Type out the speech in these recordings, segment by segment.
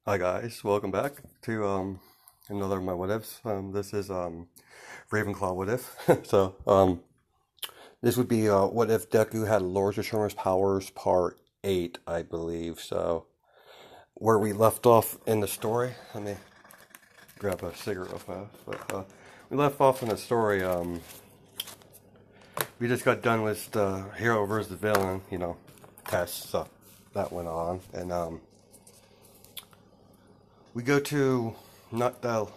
Hi guys, welcome back to another of my what ifs. This is Ravenclaw what if. This would be what if Deku had Lord Assurance powers part 8, I believe. So where we left off in the story. Let me grab a cigarette real fast. We left off in the story. We just got done with the hero versus the villain. Test. So that went on, and we go to not the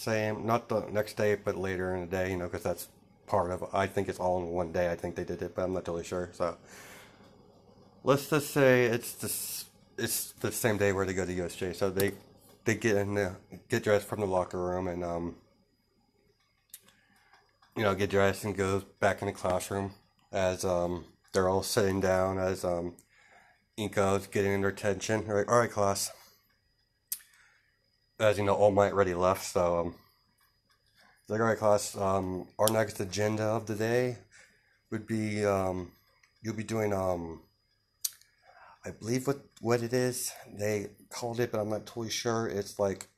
not the next day, but later in the day, because that's part of it. I think it's all in one day. I think they did it, but I'm not totally sure. So let's just say it's the same day where they go to USJ. So they get dressed from the locker room and get dressed and go back in the classroom as they're all sitting down as Inko's getting their attention. All right, class. As you know, All Might already left, so it's like, all right, class. Our next agenda of the day would be you'll be doing I believe what it is they called it, but I'm not totally sure. It's like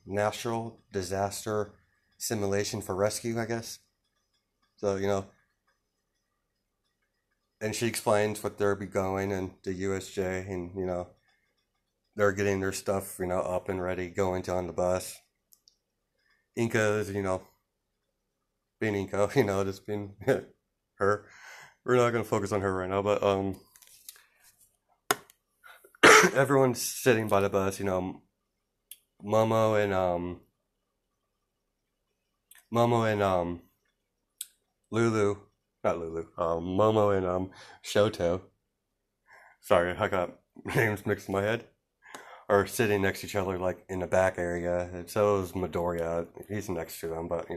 natural disaster simulation for rescue, I guess. So and she explains what they'll be going and the USJ, and they're getting their stuff up and ready, going to on the bus. Inka's being Inko, just being her. We're not gonna focus on her right now, but everyone's sitting by the bus. Momo and Momo and Lulu, not Lulu. Momo and Shoto. Sorry, I got names mixed in my head. Are sitting next to each other, like in the back area, and so is Midoriya. He's next to them, but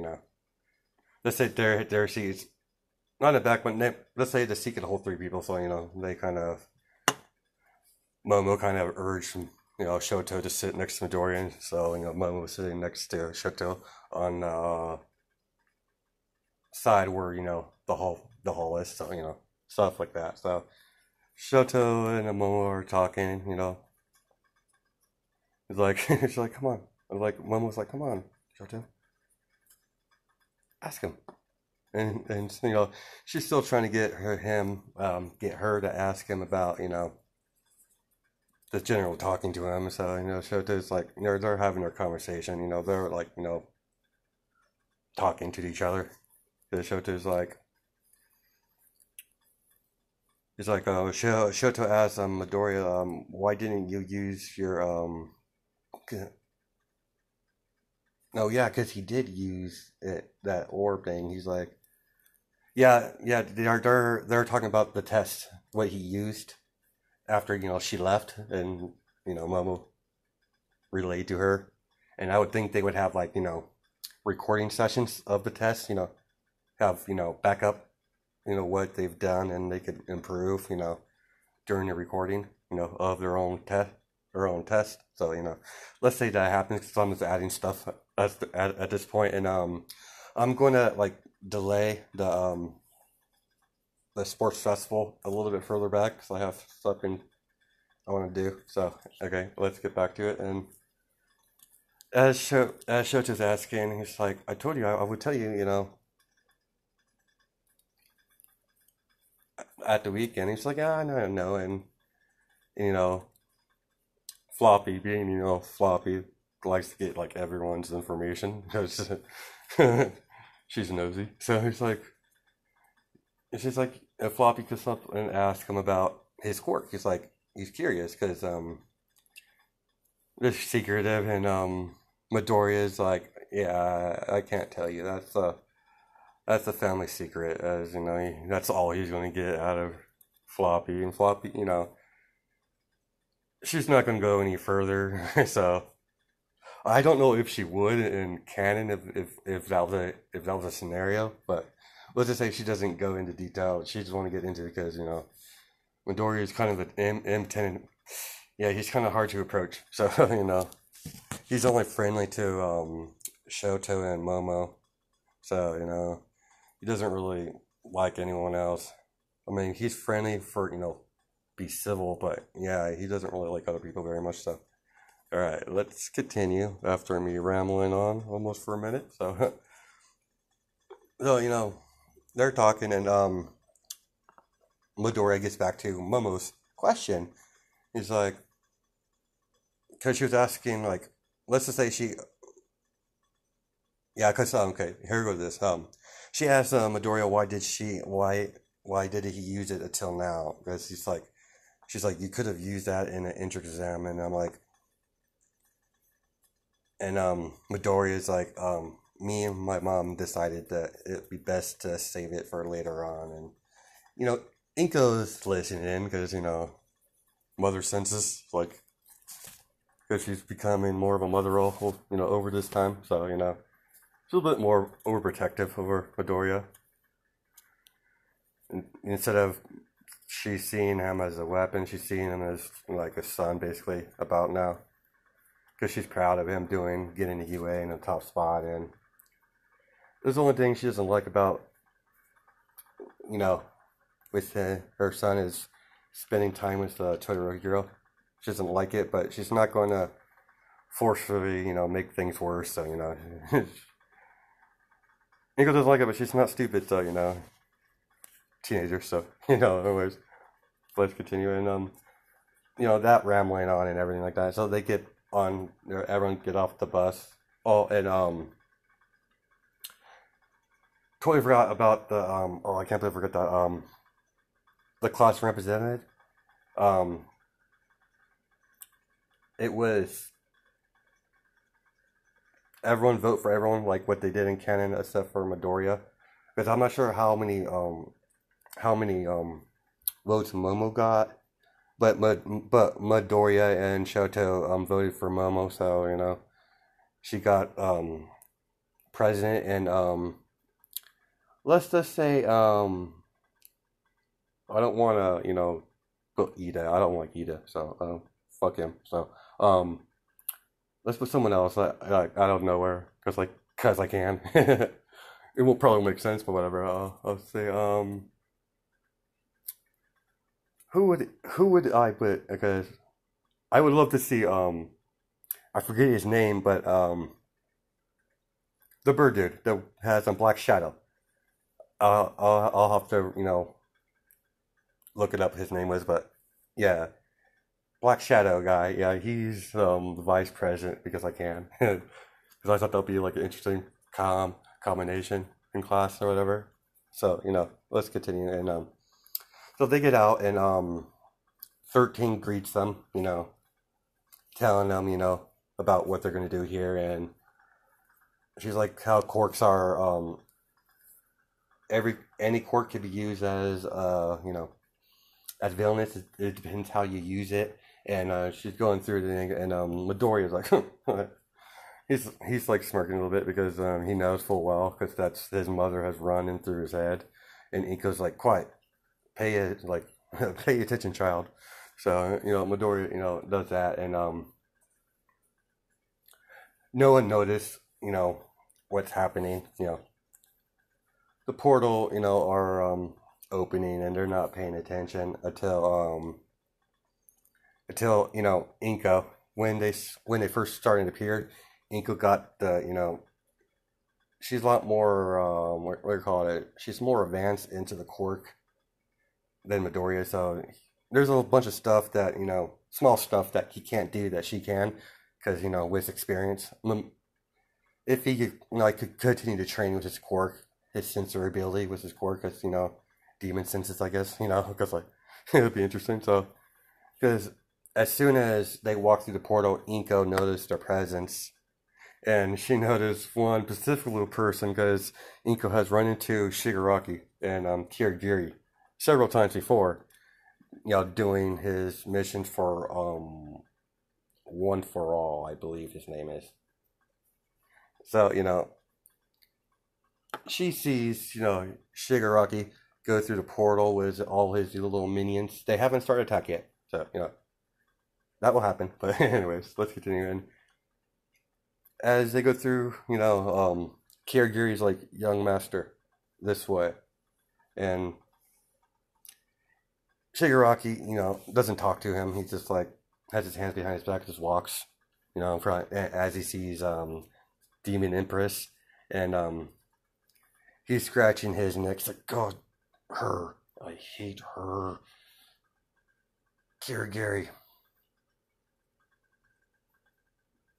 let's say their seats not in the back, but let's say the seat can hold three people. So they kind of Momo kind of urged Shoto to sit next to Midoriya. So Momo was sitting next to Shoto on side where the hall is. So stuff like that. So Shoto and Momo are talking. He's like she's like, come on. I'm like, Momo's like, come on, Shoto, ask him. And she's still trying to get her to ask him about the general talking to him. So Shoto's like, they're having their conversation. They're like talking to each other. The Shoto's like, he's like, Shoto asked Midoriya, why didn't you use your no, yeah, because he did use that orb thing. He's like, yeah, they're talking about the test, what he used after she left, and Momo relayed to her, and I would think they would have like recording sessions of the test, have backup, what they've done, and they could improve, during the recording, of their own test. So let's say that happens because I'm just adding stuff at this point, and I'm going to like delay the sports festival a little bit further back because I have something I want to do. So okay, let's get back to it. And as Shoto's asking, he's like, "I told you I would tell you, at the weekend." He's like, "Yeah, I know." And you know, Floppy being Floppy likes to get like everyone's information because she's nosy. So she's like, if Floppy comes up and ask him about his quirk, he's curious because it's secretive, and Midoriya is like, yeah, I can't tell you. That's a family secret, as that's all he's gonna get out of Floppy, and Floppy, she's not gonna go any further. So I don't know if she would in canon if that was a scenario, but let's just say she doesn't go into detail. She just want to get into it because Midoriya is kind of an M10. Yeah, he's kind of hard to approach. So he's only friendly to Shoto and Momo. So he doesn't really like anyone else. I mean, he's friendly for be civil, but yeah, he doesn't really like other people very much. So All right, let's continue after me rambling on almost for a minute. So, so they're talking, and Midoriya gets back to Momo's question. He's like, because she was asking, like, let's just say yeah, because okay, here goes this. She asked Midoriya why did he use it until now? Because she's like, you could have used that in an entrance exam, and I'm like, and Midoriya is like, me and my mom decided that it'd be best to save it for later on, and you know, Inko's listening because mother senses like because she's becoming more of a mother role, over this time, so she's a little bit more overprotective over Midoriya, and instead of she's seeing him as a weapon, she's seeing him as like a son, basically about now, because she's proud of him getting the UA in the top spot, and there's the only thing she doesn't like about you know with her son is spending time with the Todoroki girl. She doesn't like it, but she's not going to forcefully, make things worse. So, Nico doesn't like it, but she's not stupid. So, teenager. So, anyways, let's continue. And, that rambling on and everything like that. So they get on, everyone get off the bus. Oh, and, totally forgot about the, I can't believe I forgot that, the class representative. Um, it was everyone vote for everyone, like what they did in canon, except for Midoriya, because I'm not sure how many votes Momo got, but Midoriya and Shoto voted for Momo, so she got president, and let's just say I don't want to put Ida. I don't like Ida, so fuck him. So let's put someone else like out of nowhere, cause I can. It won't probably make sense, but whatever. I'll say who would I put? Because I would love to see I forget his name, but the bird dude that has a Black Shadow. I'll have to look it up. His name was, but yeah, Black Shadow guy. Yeah, he's the vice president because I can. Because I thought that'd be like an interesting combination in class or whatever. So let's continue. And so they get out, and 13 greets them. Telling them about what they're gonna do here, and she's like how quirks are. Any quirk could be used as as villainous. It depends how you use it. And she's going through the thing, and Midoriya's like, he's like smirking a little bit because he knows full well because that's his mother has run in through his head, and Inko's like, quiet, pay it, like pay attention, child. So Midoriya does that, and no one noticed what's happening. The portal are opening, and they're not paying attention until Inko, when they first started to appear, Inko got the she's a lot more what do you call it? She's more advanced into the quirk than Midoriya. So there's a bunch of stuff that small stuff that he can't do that she can, because with experience. If he could continue to train with his quirk, his sensory ability with his quirk, because demon senses, I guess, because like it would be interesting. So because as soon as they walk through the portal, Inko noticed their presence, and she noticed one specific little person because Inko has run into Shigaraki and Kirigiri several times before, doing his mission for One for All, I believe his name is. So she sees Shigaraki go through the portal with all his little minions. They haven't started attack yet, so that will happen. But anyways, let's continue. And as they go through, Kirigiri's like, young master, this way. And Shigaraki, doesn't talk to him. He just like has his hands behind his back, just walks. in front as he sees Demon Empress, and he's scratching his neck. He's like, God, her, I hate her. Kirigiri.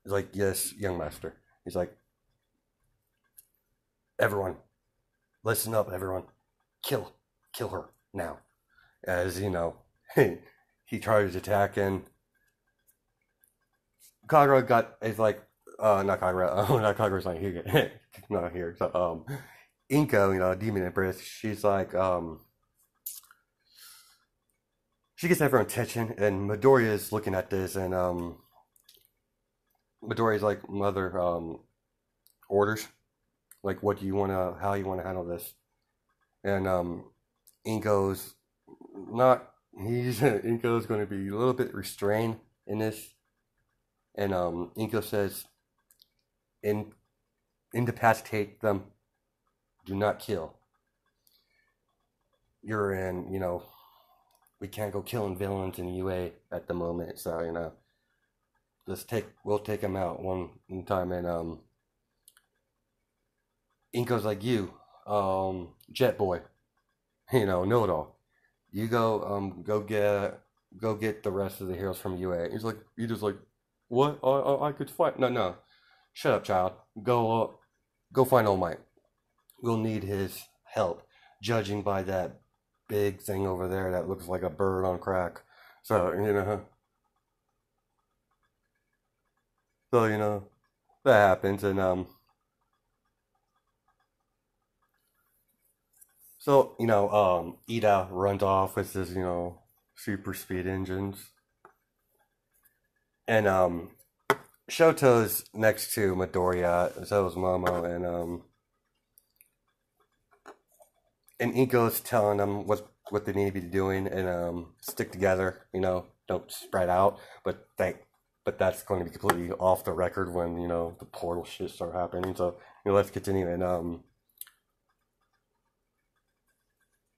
He's like, yes, young master. He's like, everyone, listen up, everyone. Kill her now. As he tries attacking. Kagura is like, not Kagura, not Kagura's not here, not here. So, Inko, Demon Empress, she's like, she gets everyone's attention, and Midoriya is looking at this, and Midoriya's like, Mother, orders, like, what do you want to, how you want to handle this? And Inko's not, Inko's going to be a little bit restrained in this, and Inko says, incapacitate them, do not kill. You're in, we can't go killing villains in UA at the moment, so we'll take them out one time. And Inko's like, you, Jet Boy, know it all. You go get the rest of the heroes from UA. He just like, what? I could fight. No, shut up, child. Go find All Might. We'll need his help, judging by that big thing over there that looks like a bird on crack. So that happens, and Ida runs off with his super speed engines, and Shoto's next to Midoriya, so is Momo, and Inko's telling them what they need to be doing, and stick together, don't spread out, but that's going to be completely off the record when the portal shit start happening. So let's continue.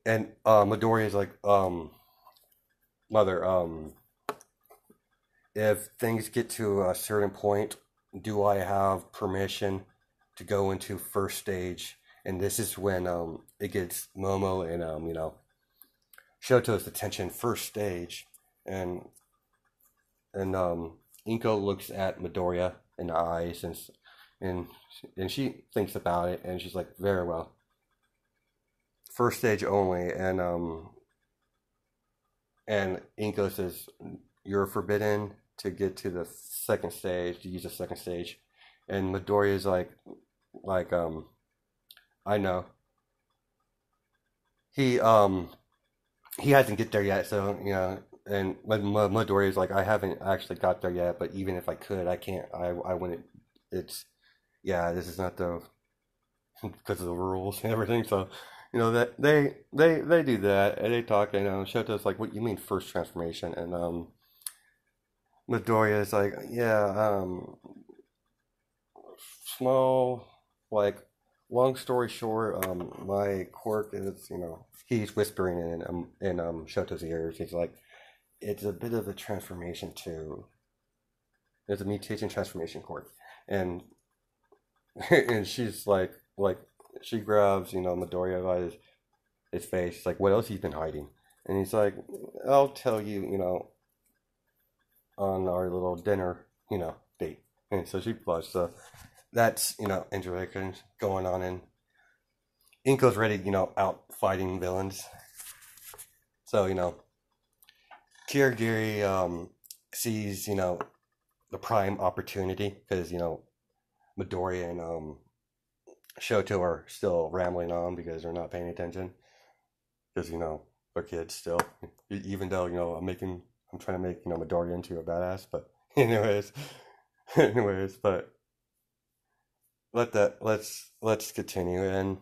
And Midoriya's like, Mother, if things get to a certain point, do I have permission to go into first stage? And this is when it gets Momo and Shoto's attention. First stage, and Inko looks at Midoriya in the eyes, and she thinks about it, and she's like, very well. First stage only, and Inko says, you're forbidden to get to the second stage, to use the second stage. And Midoriya is like, I know. He hasn't get there yet, so and Midoriya is like, I haven't actually got there yet, but even if I could, I can't. I wouldn't. It's yeah, this is not the because of the rules and everything. So that they do that, and they talk, and Shoto's like, what you mean first transformation? And Midoriya is like, yeah, small, like, long story short, my quirk is, he's whispering in Shoto's ears. He's like, it's a bit of a transformation too. It's a mutation transformation quirk, and and she's like she grabs Midoriya by his face, like, what else he's been hiding? And he's like, I'll tell you, on our little dinner, date. And so she blushed. So that's interesting going on, and Inko's ready, out fighting villains. So Kirigiri sees the prime opportunity because Midoriya and Shoto are still rambling on because they're not paying attention because they're kids still. Even though I'm trying to make Midoriya into a badass, but anyways, but let's continue, and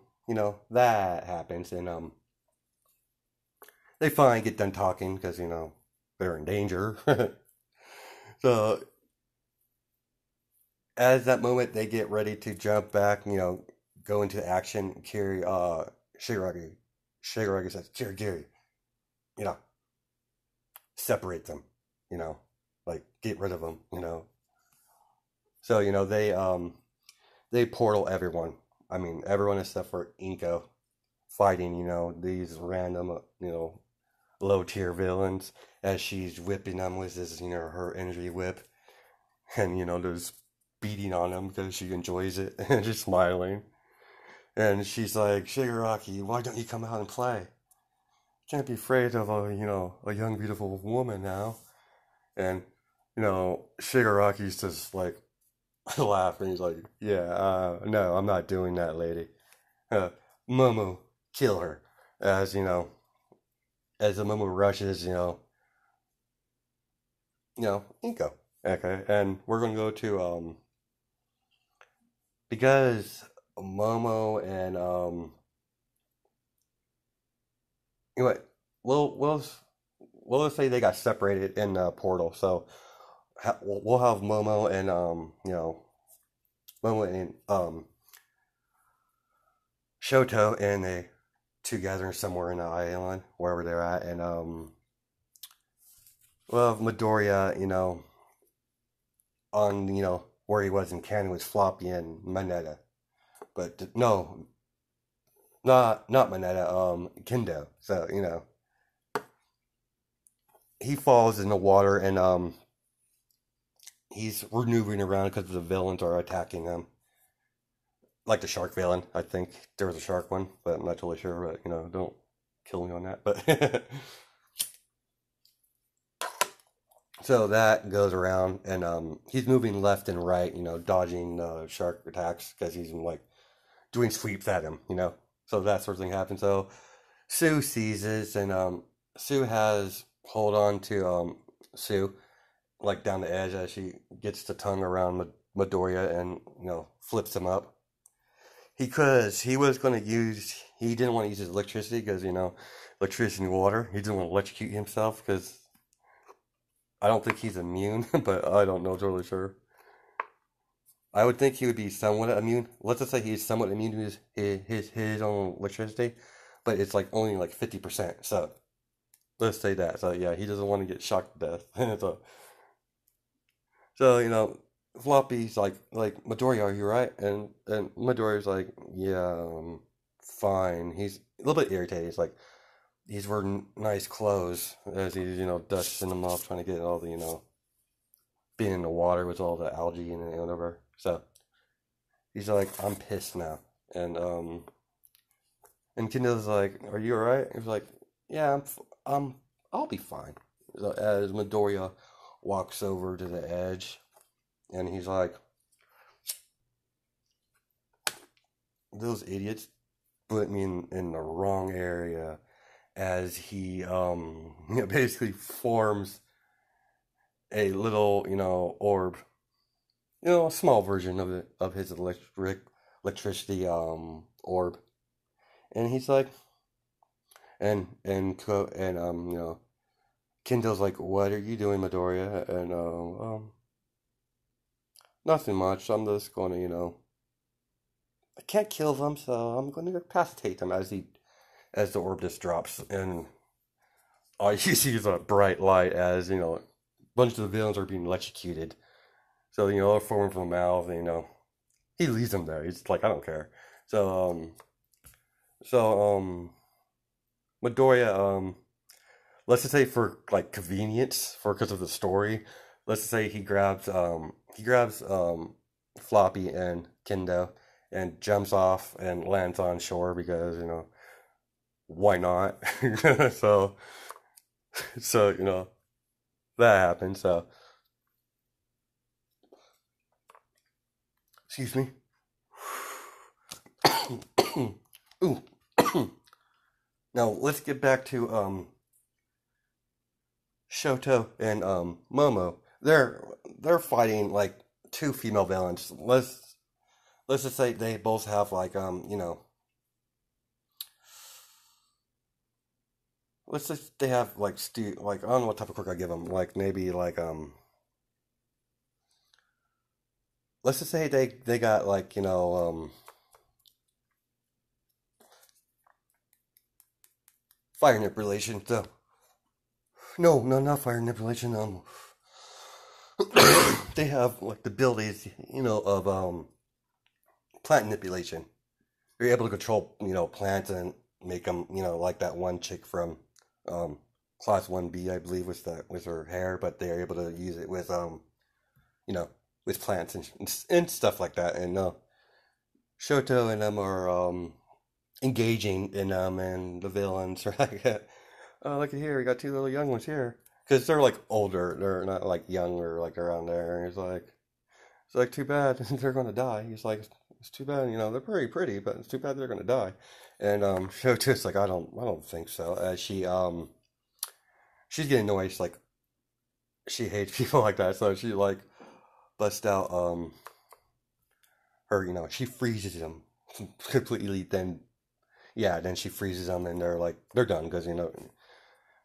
that happens, and they finally get done talking because they're in danger. So as that moment they get ready to jump back, go into action. Shigaraki says, Kirigiri, you know, separate them, like get rid of them. So they portal everyone. I mean everyone except for Inko fighting these random low tier villains as she's whipping them with this her energy whip, and just beating on them because she enjoys it and just smiling. And she's like, Shigaraki, why don't you come out and play? Can't be afraid of a young beautiful woman now. And Shigaraki's just like laughing. He's like, yeah, no, I'm not doing that, lady. Momo, kill her. As as the Momo rushes, Inko. Okay, and we're gonna go to because Momo and you know what, we'll just say they got separated in the portal. So we'll have Momo and Momo and Shoto and they together somewhere in the island wherever they're at, and we'll have Midoriya, on where he was in Canon was Floppy and Manetta, but no, not Manetta, Kendo. So he falls in the water, and he's maneuvering around because the villains are attacking him. Like the shark villain, I think there was a shark one, but I'm not totally sure. But don't kill me on that. But so that goes around, and he's moving left and right, dodging shark attacks because he's like doing sweeps at him, So that sort of thing happens. So Sue seizes, and Sue has hold on to Sue like down the edge as she gets the tongue around Midoriya and flips him up. Because he was going to he didn't want to use his electricity because electricity and water. He didn't want to electrocute himself because I don't think he's immune, but I don't know totally sure. I would think he would be somewhat immune. Let's just say he's somewhat immune to his own electricity, but it's like only like 50%. So let's say that. So yeah, he doesn't want to get shocked to death. so Floppy's like Midoriya, are you right? And Midoriya's like, yeah, fine. He's a little bit irritated. He's like, he's wearing nice clothes as he's dusting them off, trying to get all the being in the water with all the algae and whatever. So he's like, I'm pissed now, and Kendo's like, are you alright? He's like, yeah, I'll be fine. So as Midoriya walks over to the edge, and he's like, those idiots put me in the wrong area, as he basically forms a little orb, a small version of his electricity orb, and he's like, and Kendo's like, what are you doing, Midoriya? And nothing much. I'm just going to I can't kill them, so I'm going to capacitate them as the orb just drops, and all you see is a bright light as a bunch of the villains are being electrocuted. So they're forming from the mouth, and he leaves them there. He's like, I don't care. So Midoriya, let's just say for like convenience, for because of the story, let's just say he grabs Floppy and Kendo and jumps off and lands on shore because why not? so that happened. So excuse me. Ooh. Now let's get back to Shoto and Momo. They're fighting like two female villains. Let's just say they both have like let's just they have like like I don't know what type of quirk I give them. Like maybe like let's just say they got like fire manipulation. So no, not fire manipulation. they have like the abilities, of plant manipulation. They're able to control, plants and make them, like that one chick from um, Class 1B, I believe, was her hair, but they're able to use it with, you know, with plants and stuff like that. And Shoto and them are engaging in them, and the villains are like, oh, look at here, we got two little young ones here. Because they're like older, they're not like young or like around there. And it's like too bad they're gonna die. He's like, it's too bad, they're pretty pretty, but it's too bad they're gonna die. And Shoto's like, I don't think so. She's getting annoyed. She's like, she hates people like that, so she like busts out her, she freezes them completely. Then yeah, then she freezes them, and they're done because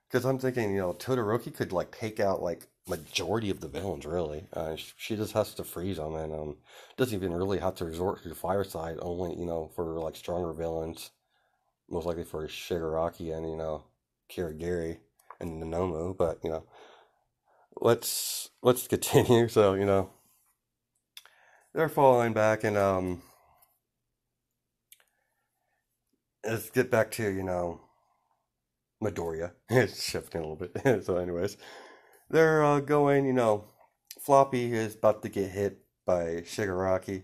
because I'm thinking Todoroki could like take out like majority of the villains really. She just has to freeze them, and doesn't even really have to resort to the fire side. Only for like stronger villains, most likely for Shigaraki and Kirigiri and Nomu. But let's continue. So they're falling back, and let's get back to Midoriya. It's shifting a little bit. So anyways, they're going. Floppy is about to get hit by Shigaraki.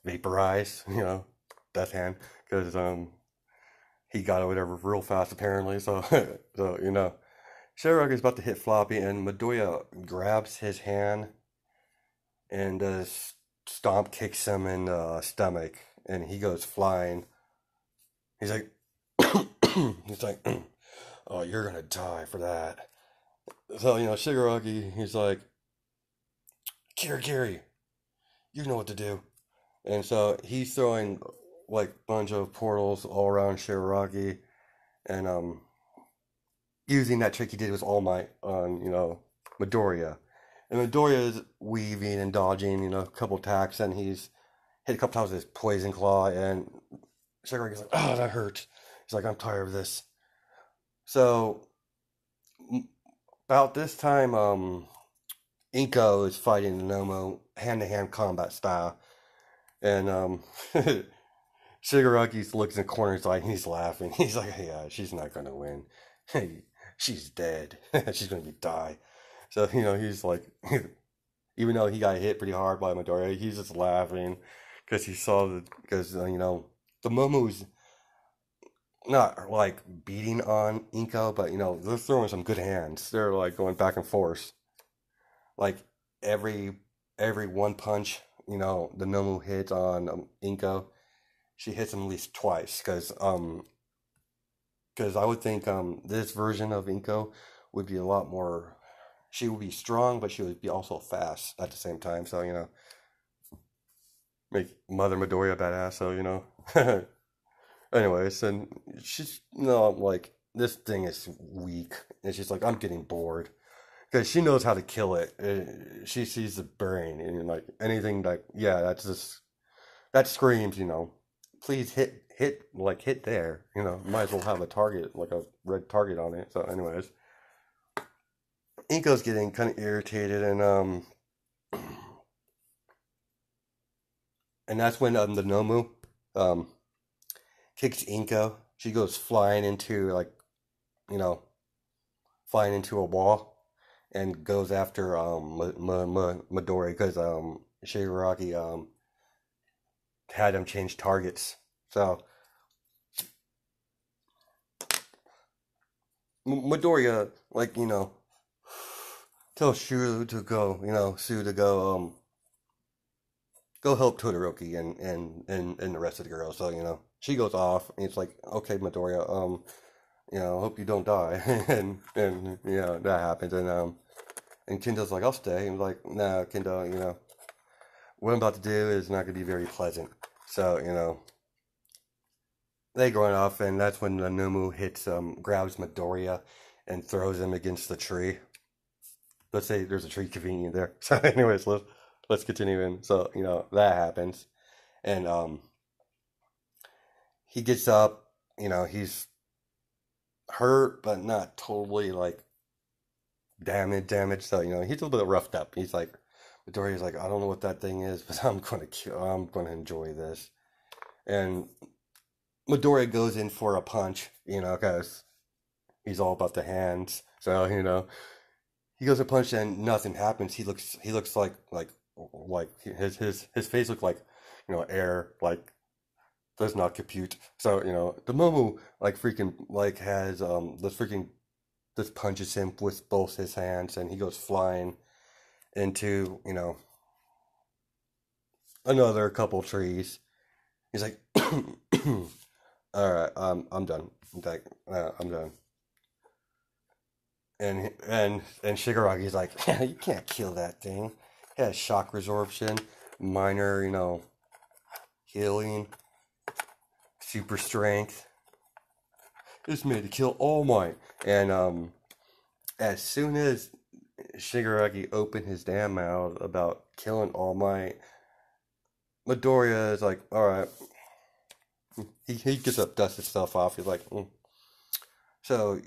Vaporize. Death hand, because he got it whatever real fast apparently. So so Shigaraki is about to hit Floppy, and Midoriya grabs his hand and stomp kicks him in the stomach, and he goes flying. He's like, he's like, oh, you're gonna die for that. So Shigaraki, he's like, Kirigiri, you know what to do. And so he's throwing like a bunch of portals all around Shigaraki, and using that trick he did with All Might on Midoriya. And Midoriya is weaving and dodging, a couple attacks, and he's hit a couple times with his poison claw, and Shigaraki's like, oh, that hurt. He's like, I'm tired of this. So about this time, Inko is fighting Nomo hand-to-hand combat style, and Shigaraki looks in the corner, he's laughing. He's like, yeah, she's not gonna win. She's dead. She's gonna die. So he's like, even though he got hit pretty hard by Midoriya, he's just laughing because he saw because the Momo's not like beating on Inko, but they're throwing some good hands. They're like going back and forth. Like every one punch, the Nomu hits on Inko, she hits him at least twice. Because I would think this version of Inko would be a lot more. She would be strong, but she would be also fast at the same time. So make Mother Midoriya badass. So anyways, and she's like, this thing is weak, and she's like, I'm getting bored because she knows how to kill it. She sees the brain, and like anything like, yeah, that screams, please hit there. Might as well have a target, like a red target on it. So anyways, Inko's getting kind of irritated, and that's when the Nomu kicks Inko. She goes flying into flying into a wall, and goes after Midori because Shigaraki had him change targets. So Midoriya, like tells Sue to go help Todoroki and the rest of the girls. So she goes off, and it's like, okay, Midoriya, hope you don't die. and that happens, and Kendo's like, I'll stay. And I'm like, nah, Kendo, what I'm about to do is not gonna be very pleasant. So they going off, and that's when the Nomu grabs Midoriya and throws him against the tree. Let's say there's a tree convenient there. So anyways, let's continue in. So that happens, and he gets up. He's hurt, but not totally like damaged. So he's a little bit roughed up. He's like Midoriya's like, I don't know what that thing is, but I'm gonna enjoy this. And Midoriya goes in for a punch, because he's all about the hands. So, he goes to punch and nothing happens. He looks like his face looks like, air, like does not compute. So, the Momo like freaking like has this punches him with both his hands and he goes flying into, another couple trees. He's like, all right, I'm done. I'm done. And Shigaragi's like, yeah, you can't kill that thing. It has shock resorption, minor, healing, super strength. It's made to kill All Might. And as soon as Shigaraki opened his damn mouth about killing All Might, Midoriya is like, all right. He gets up, dusts his stuff off. He's like, so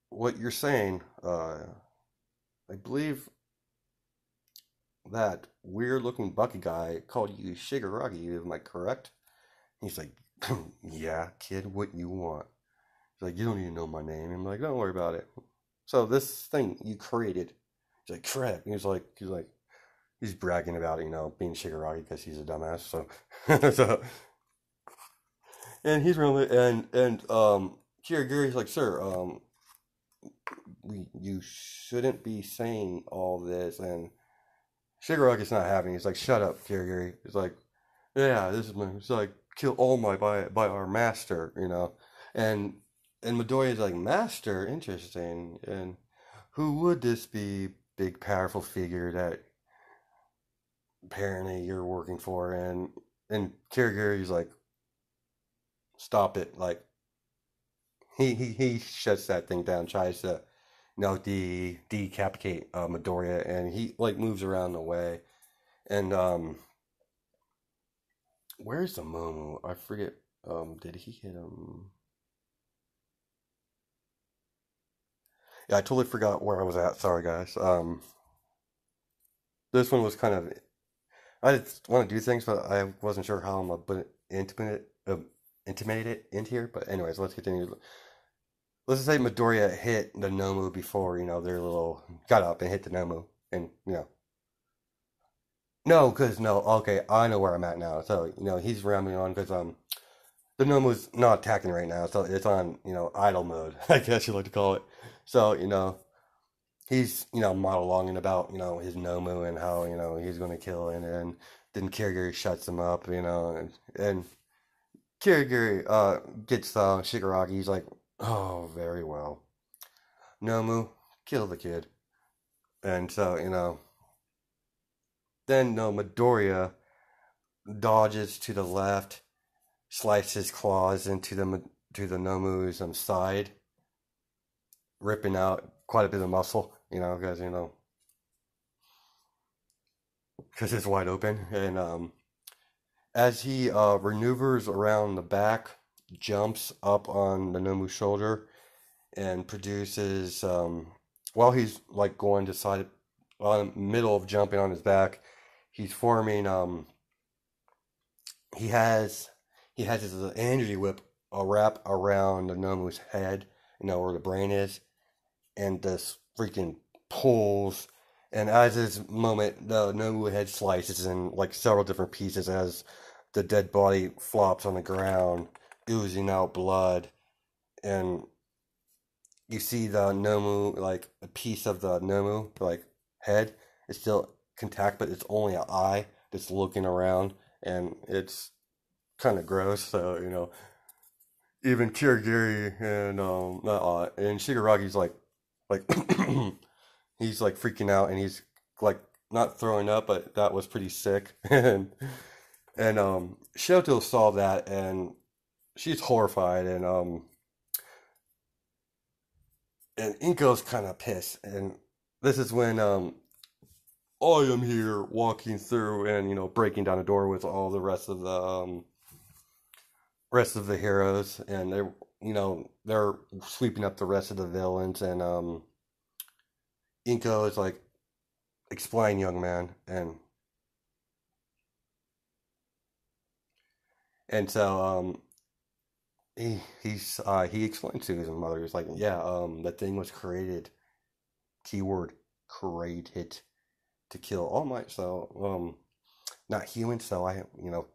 what you're saying, I believe that weird looking Bucky guy called you Shigaraki, am I correct? He's like, yeah, kid, what you want? He's like, you don't even know my name. I'm like, don't worry about it. So this thing you created, he's like, correct. He's bragging about, being Shigaraki because he's a dumbass. So, so, and he's really, Kirigiri's like, sir, you shouldn't be saying all this. And Shigaraki's not having it. He's like, shut up, Kirigiri. He's like, yeah, it's like, kill All Might by our master, And Midoriya's like, master? Interesting. And who would this be, big, powerful figure that apparently you're working for? And Kirigiri's like, stop it. Like, he shuts that thing down, tries to, decapitate Midoriya, and he, like, moves around the way. And, where's the Momo? I forget. Did he hit him? Yeah, I totally forgot where I was at. Sorry, guys. This one was kind of. I just want to do things, but I wasn't sure how I'm gonna put it intimate it into here. But anyways, let's continue. Let's just say Midoriya hit the Nomu before their little got up and hit the Nomu, and no, because no, okay, I know where I'm at now. So he's rambling on because the Nomu's not attacking right now, so it's on idle mode, I guess you like to call it. So he's monologuing about his Nomu and how he's going to kill it, and then Kirigiri shuts him up, and Kirigiri gets Shigaraki. He's like, oh, very well, Nomu, kill the kid. And so then no, Midoriya dodges to the left, slices claws into the Nomu's side, ripping out quite a bit of muscle, because it's wide open. And as he maneuvers around the back, jumps up on the Nomu's shoulder, and produces, while he's like going to side, while in the middle of jumping on his back, he's forming, he has his energy whip wrap around the Nomu's head, where the brain is, and this freaking pulls. And as this moment, the Nomu head slices in like several different pieces as the dead body flops on the ground, oozing out blood. And you see the Nomu, like a piece of the Nomu, like head, is still intact, but it's only an eye that's looking around, and it's kind of gross. So even Kirigiri and and Shigaragi's like he's like freaking out, and he's like not throwing up, but that was pretty sick. And Shoto saw that, and she's horrified, and Inko's kind of pissed, and this is when I am here walking through and breaking down a door with all the rest of the heroes, and they're sweeping up the rest of the villains, and Inko is like, explain, young man. And And so he explained to his mother, he was like, yeah, the thing was created, keyword created, to kill All Might. So not human. So I you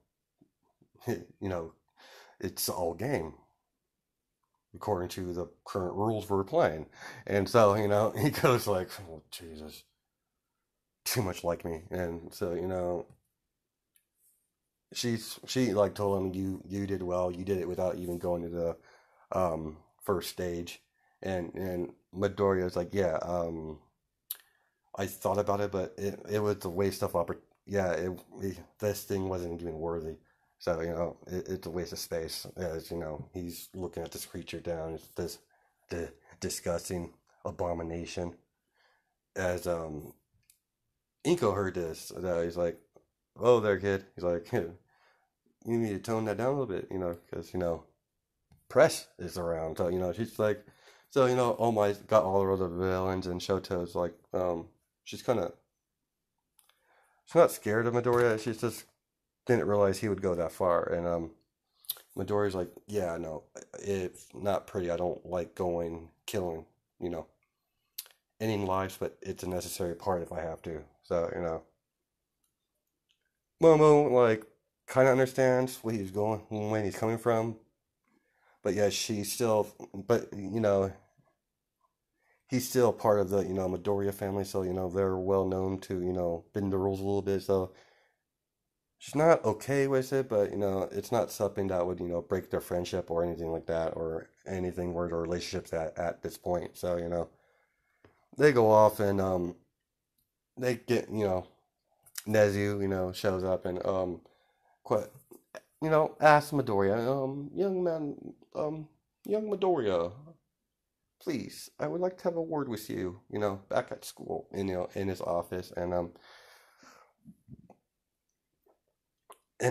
know it's all game according to the current rules we're playing. And so he goes like, oh Jesus, too much like me. And so she like told him, you did well, you did it without even going to the first stage. And Midoriya's like, yeah, I thought about it, but it was a waste of yeah, this thing wasn't even worthy. So it's a waste of space. As he's looking at this creature down, it's this the disgusting abomination. As Inko heard this, he's like, "Oh, there, kid." He's like, "You need to tone that down a little bit, because press is around." So she's like, so Oh My got all the other villains, and Shoto's like, she's kind of she's not scared of Midoriya. She's just didn't realize he would go that far. And Midoriya's like, yeah, no, it's not pretty. I don't like going killing, you know, ending lives, but it's a necessary part if I have to. So Momo like kind of understands where he's going, when he's coming from, but yeah, she's still, but he's still part of the Midoriya family, so they're well known to bend the rules a little bit. So she's not okay with it, but it's not something that would break their friendship or anything like that, or anything where their relationships at this point. So they go off, and they get Nezu shows up, and quite asks Midoriya, young Midoriya, please, I would like to have a word with you, back at school, in his office. And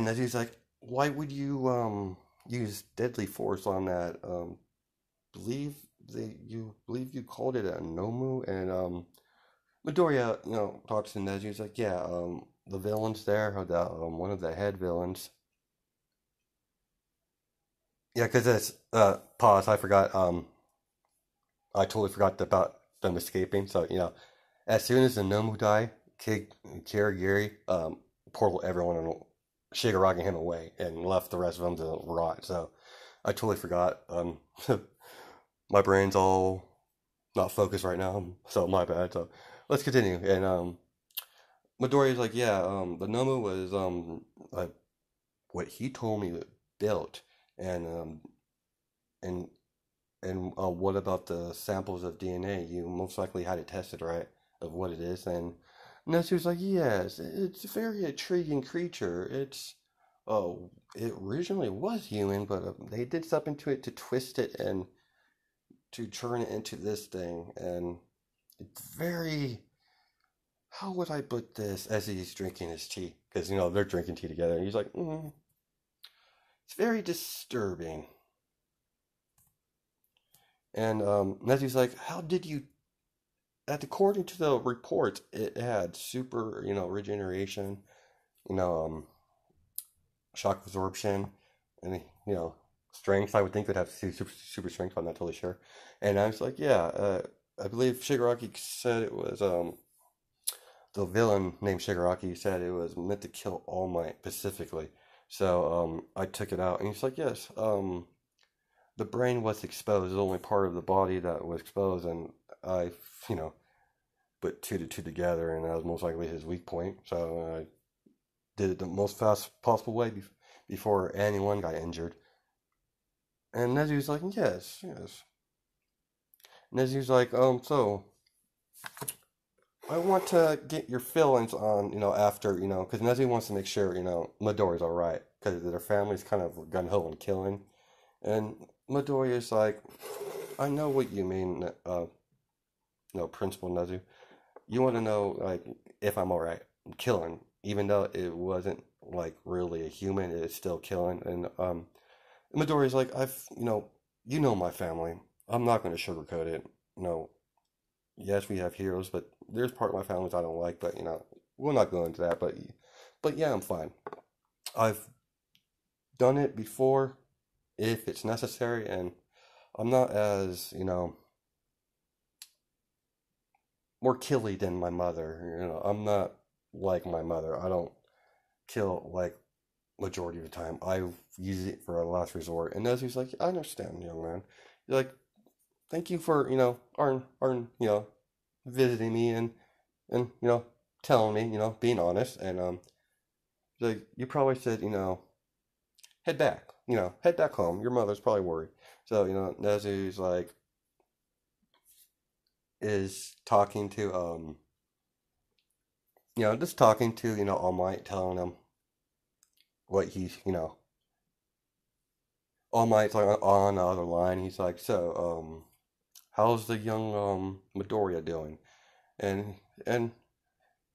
Nezu's like, why would you use deadly force on that? Believe you believe you called it a Nomu? And Midoriya, talks to Nezu. He's like, yeah, the villains there, or the one of the head villains. Yeah, because it's pause. I forgot. I totally forgot about them escaping. So as soon as the Nomu die, Kirigiri portal everyone and Shigaraki him away and left the rest of them to rot. So I totally forgot. My brain's all not focused right now, so my bad. So let's continue. And Midoriya's like, yeah, the Nomu was like what he told me built, and and what about the samples of DNA? You most likely had it tested, right? Of what it is. And Nezu's like, yes, it's a very intriguing creature. It originally was human, but they did something to it to twist it and to turn it into this thing. And it's very, how would I put this, as he's drinking his tea? Because, they're drinking tea together. And he's like, it's very disturbing. And Nezu's like, how did you, according to the report, it had super, regeneration, you know, um, shock absorption, and, strength. I would think it would have super strength. I'm not totally sure. And I was like, yeah, I believe Shigaraki said it was, the villain named Shigaraki said it was meant to kill All Might specifically. So I took it out, and he's like, yes, the brain was exposed. The only part of the body that was exposed, and I, you know, put two to two together, and that was most likely his weak point. So I did it the most fast possible way before anyone got injured. And Nezu's like, yes, yes. Nezu's like, so I want to get your feelings on, after, because Nezu wants to make sure, Midoriya's all right, because their family's kind of gun ho and killing. And Midoriya's like, I know what you mean, Principal Nezu. You want to know, like, if I'm all right. I'm killing, even though it wasn't like really a human, it's still killing. And Midoriya's like, you know my family. I'm not going to sugarcoat it. Yes, we have heroes, but there's part of my family I don't like. But we'll not go into that. But yeah, I'm fine. I've done it before if it's necessary, and I'm not as, more killy than my mother. I'm not like my mother. I don't kill like majority of the time. I use it for a last resort. And Nezu's like, I understand, young man. You're like, thank you for, Arn, visiting me and telling me, being honest. And like you probably said, head back home. Your mother's probably worried. So, Nezu's like is talking to just talking to, All Might, telling him what he's, All Might's like on the other line. He's like, so, how's the young Midoriya doing? And and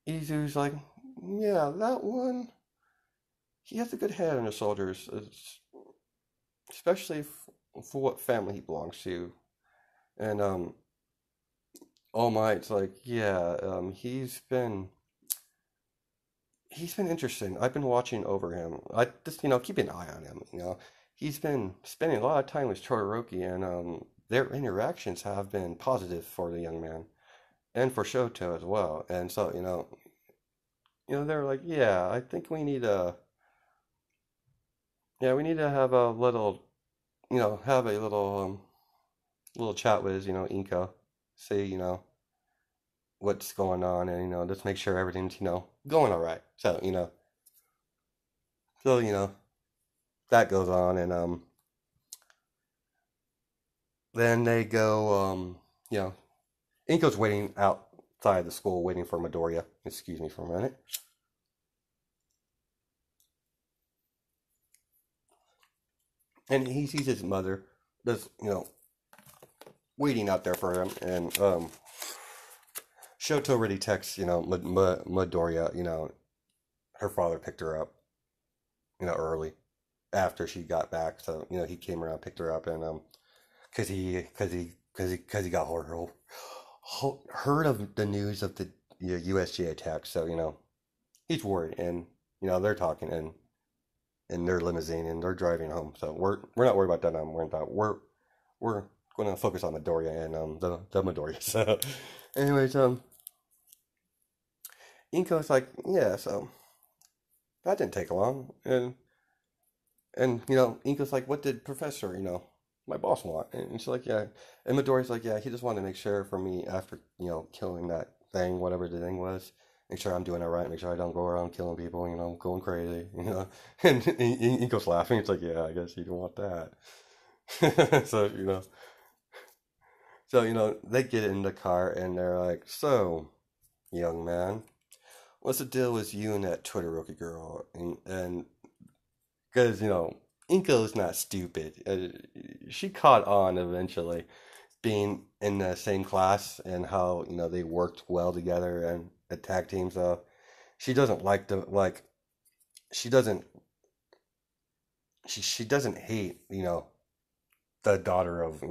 Izu's like, yeah, that one, he has a good head on his shoulders, especially for what family he belongs to. And All Might's like, yeah, he's been interesting. I've been watching over him. I just, keep an eye on him. He's been spending a lot of time with Todoroki, and their interactions have been positive for the young man and for Shoto as well. And so, they're like, yeah, I think we need to have a little, have a little chat with, Inko, see, what's going on, and just make sure everything's, going all right. So, so that goes on, and then they go, you know, Inko's waiting outside the school, waiting for Midoriya. Excuse me for a minute. And he sees his mother, just, waiting out there for him. And Shoto already texts, Midoriya, her father picked her up, early after she got back. So, he came around, picked her up, and cause he got heard of the news of the USJ attack. So, he's worried, and they're talking in their limousine, and they're driving home. So we're not worried about that. I'm worried about we're going to focus on Midoriya and the Midoriya. So, anyways, Inko's like, yeah. So that didn't take long, and Inko's like, what did Professor my boss want? And she's like, yeah. And Midoriya's like, yeah. He just wanted to make sure for me after killing that thing, whatever the thing was. Make sure I'm doing it right. Make sure I don't go around killing people, going crazy, And Inko's laughing. It's like, yeah, I guess you don't want that. So, they get in the car and they're like, so, young man, what's the deal with you and that Todoroki girl? And because, Inko's not stupid. She caught on eventually being in the same class and how, they worked well together and attack teams. So she doesn't she doesn't, she doesn't hate, the daughter of,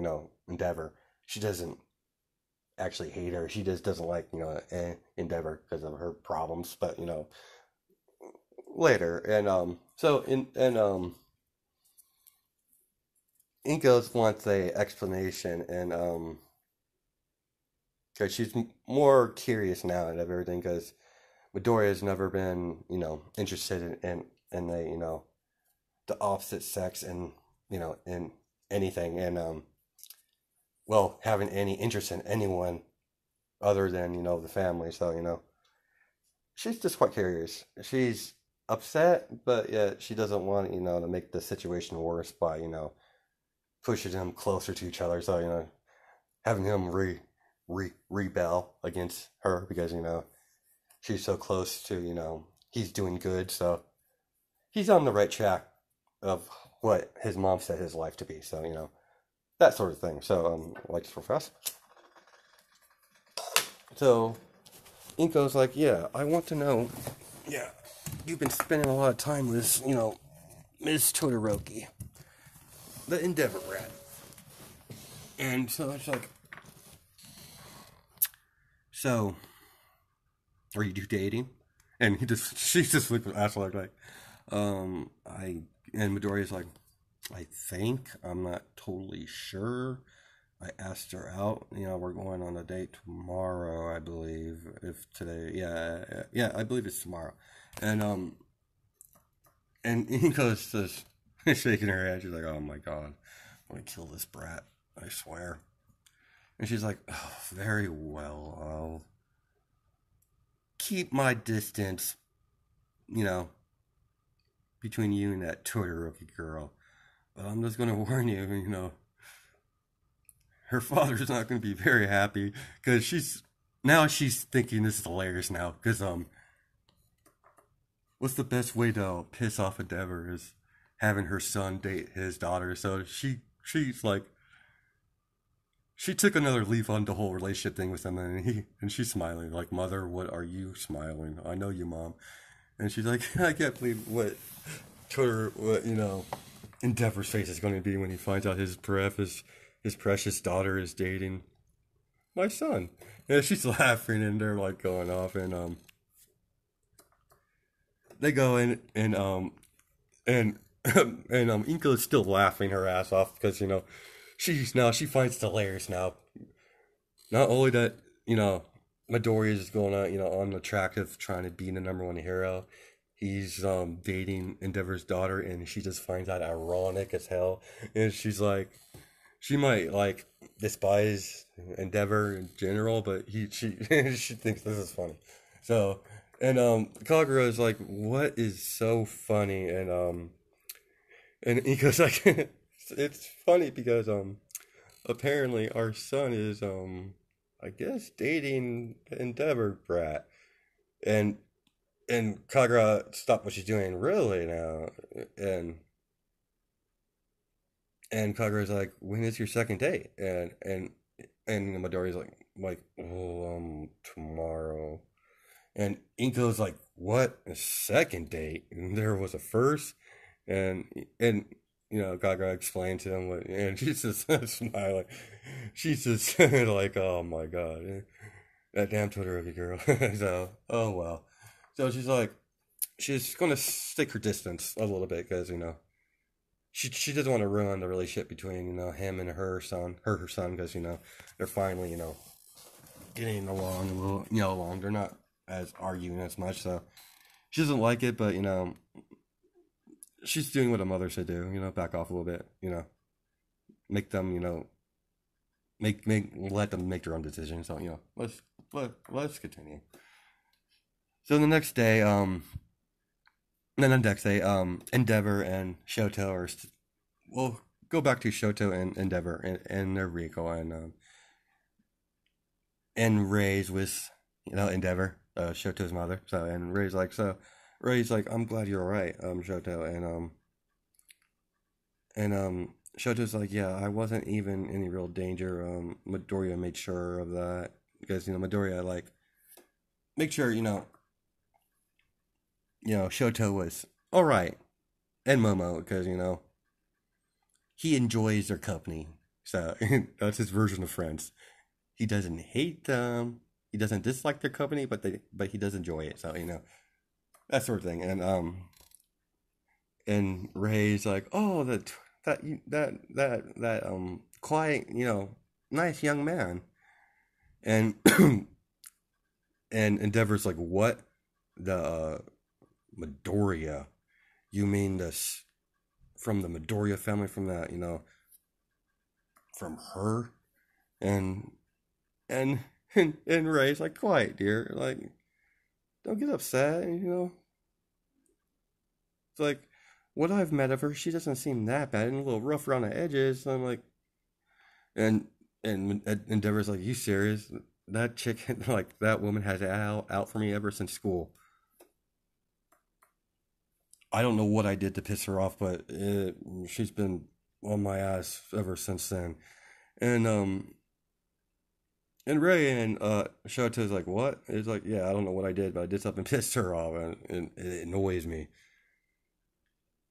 Endeavor. She doesn't actually hate her. She just doesn't like, Endeavor because of her problems. But, later. And, Inkos wants a explanation, and because she's more curious now and everything, because Midoriya has never been, interested in the, the opposite sex, and in anything, and well, having any interest in anyone other than the family. So she's just quite curious. She's upset, but yet she doesn't want to make the situation worse by pushing them closer to each other. So having him rebel against her because she's so close to he's doing good. So he's on the right track of what his mom said his life to be. So that sort of thing. So like to profess. So Inko's like, yeah, I want to know. Yeah, you've been spending a lot of time with Ms. Todoroki, the Endeavor rat. And so it's like, so, are you dating? And she's just looking at like, I And Midoriya's like, I think I'm not totally sure. I asked her out. We're going on a date tomorrow, I believe. If today, yeah, I believe it's tomorrow. And Inko's just shaking her head. She's like, "Oh my god, I'm gonna kill this brat. I swear." And she's like, oh, "Very well. I'll keep my distance. You know, between you and that Todoroki girl. But I'm just gonna warn you. Her father's not gonna be very happy because she's thinking this is hilarious now because what's the best way to piss off Endeavor is having her son date his daughter. So she's like she took another leaf on the whole relationship thing with him, and she's smiling like, "Mother, what are you smiling? I know you, Mom." And she's like, "I can't believe what Endeavor's face is going to be when he finds out his precious daughter is dating my son." And she's laughing, and they're like going off, and they go in, and Inko is still laughing her ass off because she finds it hilarious now. Not only that Midoriya is going on on the track of trying to be the number one hero. He's dating Endeavor's daughter, and she just finds that ironic as hell. And she's like, she might like despise Endeavor in general, but she she thinks this is funny. So, and Kagura is like, "What is so funny?" And he goes like, "It's funny because apparently our son is I guess dating Endeavor brat." And Kagura stopped what she's doing really now, and Kagura's like, "When is your second date?" And Midoriya's like, "Oh, tomorrow." And Inko's like, "What? A second date? And there was a first?" And and Kagura explained to him what, and she's just smiling. She's just like, "Oh my god, that damn Todoroki girl." So, oh well. So she's gonna stick her distance a little bit because she doesn't want to ruin the relationship between him and her son because they're finally getting along a little along. They're not as arguing as much, so she doesn't like it, but she's doing what a mother should do. Back off a little bit. Make them make let them make their own decisions. So let's continue. So the next day, then the next day, Endeavor and Shoto we'll go back to Shoto and Endeavor and their vehicle, and Ray's with Endeavor, Shoto's mother. So and Ray's like, "I'm glad you're all right, Shoto," and Shoto's like, "Yeah, I wasn't even in any real danger. Midoriya made sure of that because Midoriya like make sure Shoto was all right, and Momo because he enjoys their company. So that's his version of friends. He doesn't hate them. He doesn't dislike their company, but he does enjoy it. So that sort of thing. And Ray's like, "Oh, that quiet, nice young man," and and Endeavor's like, "What? The Midoriya? You mean this from the Midoriya family? From that from her?" And and and Ray's like, "Quiet, dear. Like, don't get upset. It's like what I've met of her. She doesn't seem that bad and a little rough around the edges." So I'm like, and Endeavor's like, "You serious? That chick, like that woman, has it out for me ever since school. I don't know what I did to piss her off, but she's been on my ass ever since then." And and Ray and Shoto's like, "What?" It's like, "Yeah, I don't know what I did, but I did something pissed her off, and it annoys me.